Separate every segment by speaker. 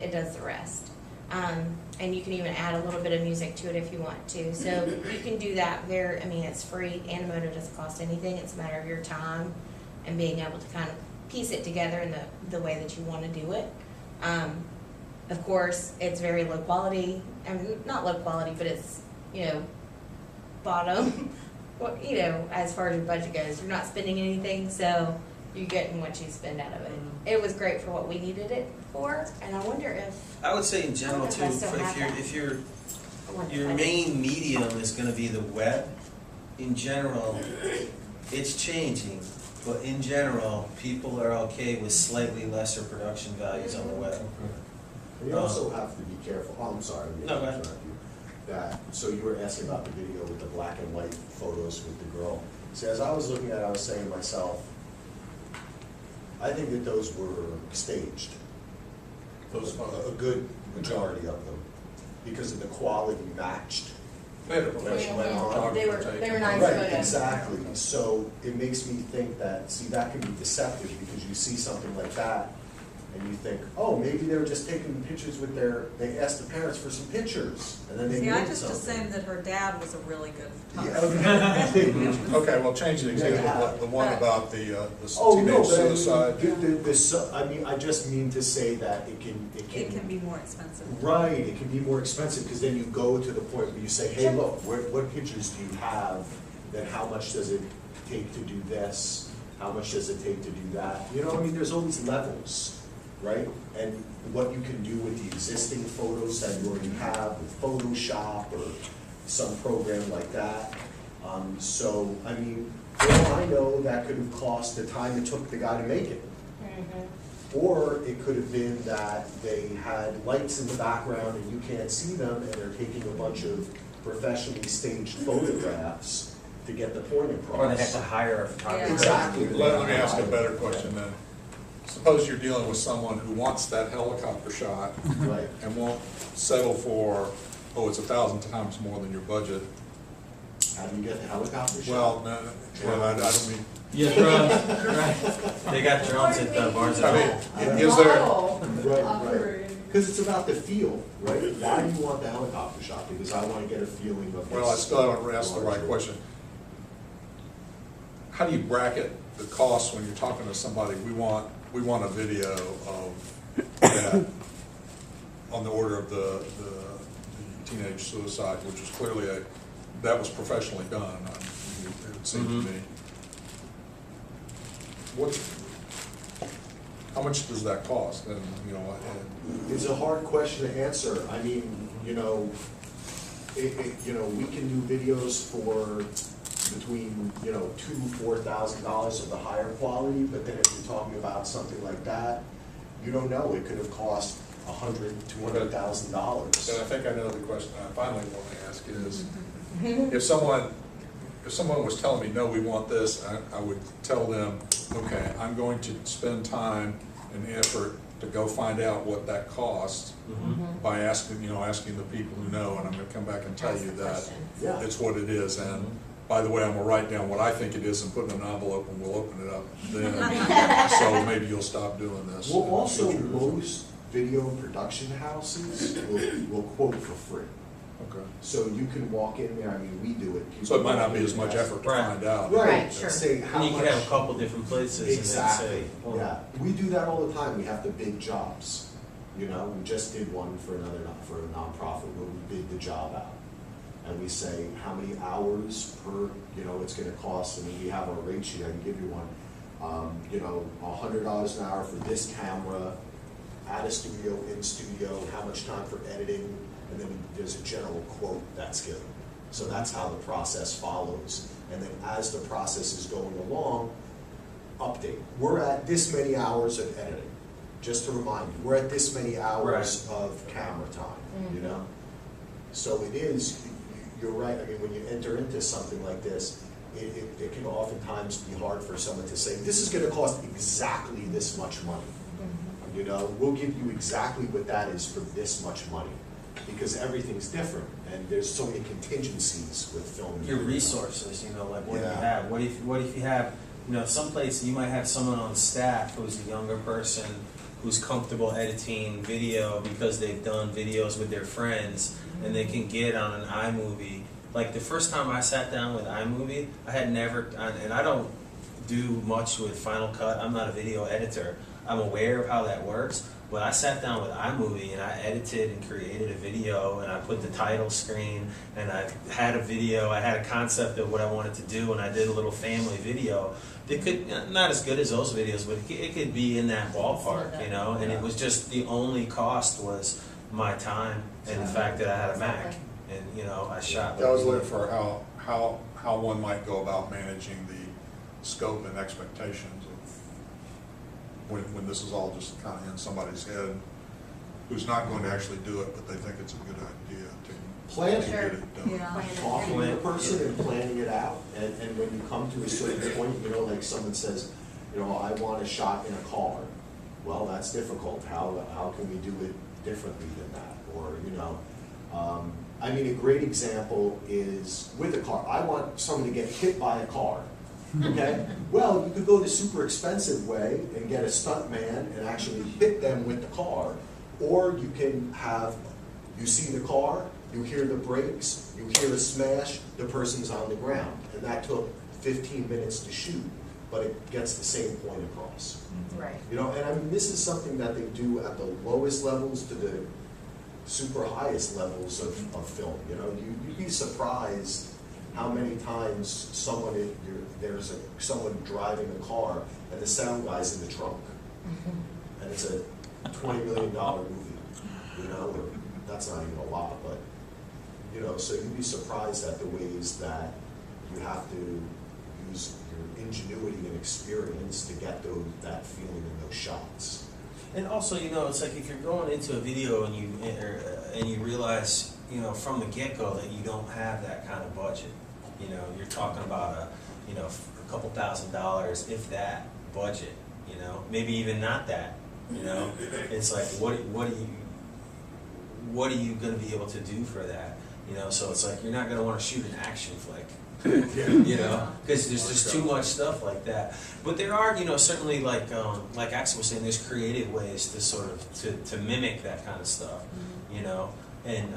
Speaker 1: it does the rest. And you can even add a little bit of music to it if you want to. So you can do that I mean, it's free. Animoto doesn't cost anything. It's a matter of your time and being able to kind of piece it together in the way that you want to do it. Of course, it's very low quality. I mean, not low quality, but it's, bottom, as far as your budget goes. You're not spending anything, so you're getting what you spend out of it. It was great for what we needed it for, and I wonder if...
Speaker 2: I would say in general too, if your main medium is going to be the web, in general, it's changing, but in general, people are okay with slightly lesser production values on the web.
Speaker 3: You also have to be careful. Oh, I'm sorry.
Speaker 2: No, go ahead.
Speaker 3: So you were asking about the video with the black and white photos with the girl. So as I was looking at it, I was saying to myself, I think that those were staged. A good majority of them, because of the quality matched.
Speaker 4: They had a professional photographer
Speaker 1: They were
Speaker 4: taking
Speaker 1: nice
Speaker 4: them.
Speaker 3: Right,
Speaker 1: photos.
Speaker 3: exactly. So it makes me think that, that can be deceptive, because you see something like that and you think, oh, maybe they were just taking pictures with they asked the parents for some pictures, and then they
Speaker 5: See, I
Speaker 3: made
Speaker 5: just
Speaker 3: something.
Speaker 5: assumed that her dad was a really good
Speaker 3: Yeah,
Speaker 5: photographer.
Speaker 3: okay.
Speaker 4: Okay, well, change the example, the one about the
Speaker 3: Oh, no,
Speaker 4: teenage
Speaker 3: but
Speaker 4: suicide.
Speaker 3: I mean, I just mean to say that it can
Speaker 5: It can be more expensive.
Speaker 3: right, it can be more expensive, because then you go to the point where you say, hey, look, what pictures do you have, then how much does it take to do this, how much does it take to do that? I mean, there's all these levels, right? And what you can do with the existing photos that you already have with Photoshop or some program like that. So, I mean, for all I know, that could have cost the time it took the guy to make it. Or it could have been that they had lights in the background and you can't see them, and they're taking a bunch of professionally staged photographs to get the point across.
Speaker 2: Or they have to hire a photographer.
Speaker 3: Exactly.
Speaker 4: Let me ask a better question then. Suppose you're dealing with someone who wants that helicopter shot
Speaker 3: Right.
Speaker 4: and won't settle for, it's 1,000 times more than your budget.
Speaker 3: How do you get the helicopter shot?
Speaker 4: Well, no, I don't mean,
Speaker 2: Yeah, drones, right. They got drones at the Barnes and
Speaker 4: I
Speaker 2: Noble.
Speaker 4: mean, is there,
Speaker 3: Right. Because it's about the feel, right? Why do you want the helicopter shot? Because I want to get a feeling of this.
Speaker 4: well, I still haven't asked the right question. How do you bracket the costs when you're talking to somebody? We want a video of that on the order of the teenage suicide, which is clearly that was professionally done, it seems to me. How much does that cost? And,
Speaker 3: It's a hard question to answer. I mean, we can do videos for between, $2,000-$4,000 of the higher quality, but then if you're talking about something like that, you don't know. It could have cost $100,000-$200,000.
Speaker 4: and I think I know the question I finally want to ask is, if someone was telling me, no, we want this, I would tell them, okay, I'm going to spend time and effort to go find out what that costs by asking the people who know, and I'm going to come back and tell you that
Speaker 3: Yeah.
Speaker 4: it's what it is. And by the way, I'm going to write down what I think it is and put it in an envelope, and we'll open it up then. So maybe you'll stop doing this.
Speaker 3: Well, also, most video production houses will quote for free.
Speaker 4: Okay.
Speaker 3: So you can walk in there, I mean, we do it.
Speaker 4: So it might not be as much effort to
Speaker 2: Right.
Speaker 4: find out.
Speaker 1: Right, sure.
Speaker 3: Say how
Speaker 2: And you
Speaker 3: much.
Speaker 2: can have a couple different places
Speaker 3: Exactly,
Speaker 2: and then say, well,
Speaker 3: yeah. We do that all the time. We have to bid jobs. We just did one for a nonprofit where we bid the job out. And we say how many hours per, it's gonna cost, and then we have our rate sheet, I can give you one. $100 an hour for this camera, at a studio, in studio, how much time for editing, and then there's a general quote that's given. So that's how the process follows. And then as the process is going along, update. We're at this many hours of editing. Just to remind you, we're at this many hours of camera time, So it is, you're right, I mean, when you enter into something like this, it can oftentimes be hard for someone to say, this is gonna cost exactly this much money. We'll give you exactly what that is for this much money, because everything's different, and there's so many contingencies with film.
Speaker 2: your resources, like what do you
Speaker 3: Yeah.
Speaker 2: have? What if you have, someplace you might have someone on staff who's a younger person who's comfortable editing video because they've done videos with their friends and they can get on an iMovie. Like the first time I sat down with iMovie, I had never, and I don't do much with Final Cut. I'm not a video editor. I'm aware of how that works, but I sat down with iMovie and I edited and created a video, and I put the title screen, and I had a video, I had a concept of what I wanted to do, and I did a little family video. It could, not as good as those videos, but it could be in that ballpark, you know, and it was just, the only cost was my time and the fact that I had a Mac, and, you know, I shot.
Speaker 4: I was looking for how one might go about managing the scope and expectations of when this is all just kind of in somebody's head, who's not going to actually do it, but they think it's a good idea to
Speaker 3: Planning.
Speaker 4: get it done.
Speaker 5: Yeah.
Speaker 3: Talking to the person and planning it out, and when you come to a certain point, you know, like someone says, you know, I want a shot in a car. Well, that's difficult. How can we do it differently than that? Or, you know, I mean, a great example is with a car. I want someone to get hit by a car. Okay? Well, you could go the super expensive way and get a stunt man and actually hit them with the car, or you can have, you see the car, you hear the brakes, you hear a smash, the person's on the ground. And that took 15 minutes to shoot, but it gets the same point across.
Speaker 1: Right.
Speaker 3: You know, and I mean, this is something that they do at the lowest levels to the super highest levels of film. You know, you'd be surprised how many times there's someone driving a car and the sound guy's in the trunk. And it's a $20 million movie, you know, or that's not even a lot, but, you know, so you'd be surprised at the ways that you have to use your ingenuity and experience to get that feeling in those shots.
Speaker 2: And also, you know, it's like if you're going into a video and you realize, you know, from the get-go that you don't have that kind of budget. You know, you're talking about a couple $1,000s, if that, budget. You know, maybe even not that. You know, it's like what are you going to be able to do for that? You know, so it's like you're not going to want to shoot an action flick. You know, because there's just too much stuff like that. But there are, you know, certainly like Axel was saying, there's creative ways to sort of to mimic that kind of stuff. You know, and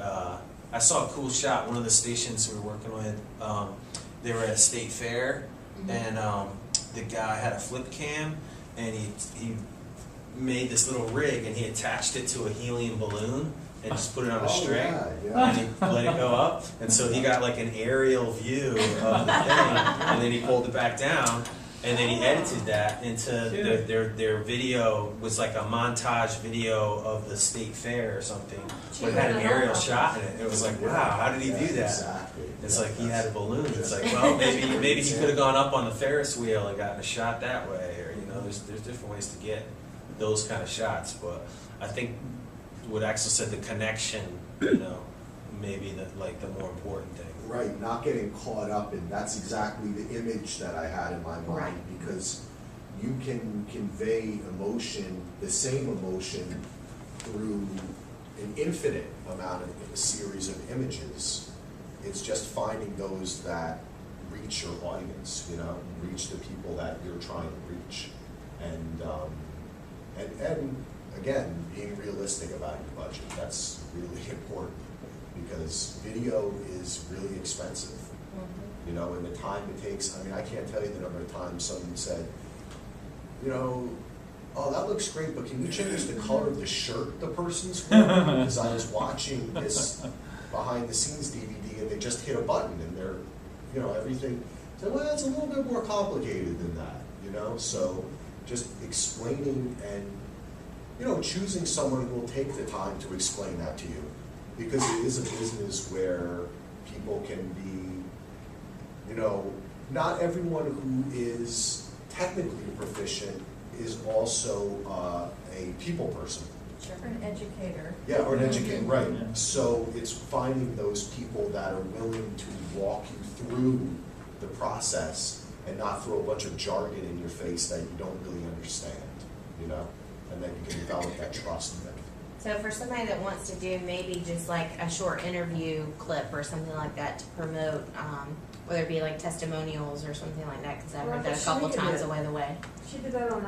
Speaker 2: I saw a cool shot. One of the stations we were working with, they were at a state fair, and the guy had a flip cam, and he made this little rig, and he attached it to a helium balloon and just put it on a string, and he let it go up, and so he got like an aerial view of the thing, and then he pulled it back down, and then he edited that into their video. Was like a montage video of the state fair or something, but it had an aerial shot in it. It was like, wow, how did he do that?
Speaker 3: Exactly.
Speaker 2: It's like he had a balloon. It's like, well, maybe he could have gone up on the Ferris wheel and gotten a shot that way, or you know, there's different ways to get those kind of shots. But I think what Axel said, the connection, you know, maybe the more important thing.
Speaker 3: Right, not getting caught up in, that's exactly the image that I had in my mind,
Speaker 1: Right.
Speaker 3: because you can convey emotion, the same emotion, through an infinite amount of a series of images. It's just finding those that reach your audience, you know, reach the people that you're trying to reach. And again, being realistic about your budget, that's really important, because video is really expensive. You know, and the time it takes, I mean, I can't tell you the number of times someone said, you know, oh, that looks great, but can you change the color of the shirt the person's wearing? Because I was watching this behind the scenes DVD and they just hit a button and they're, you know, everything. So, well, it's a little bit more complicated than that, you know? So just explaining and, you know, choosing someone who will take the time to explain that to you. Because it is a business where people can be, you know, not everyone who is technically proficient is also a people person.
Speaker 6: Or an educator.
Speaker 3: Yeah, or an educator, right.
Speaker 7: Yeah.
Speaker 3: So it's finding those people that are willing to walk you through the process and not throw a bunch of jargon in your face that you don't really understand, you know? And then you can develop that trust in them.
Speaker 1: So for somebody that wants to do maybe just like a short interview clip or something like that to promote, whether it be like testimonials or something like that, because I've heard that a couple times along the way.
Speaker 6: She did that on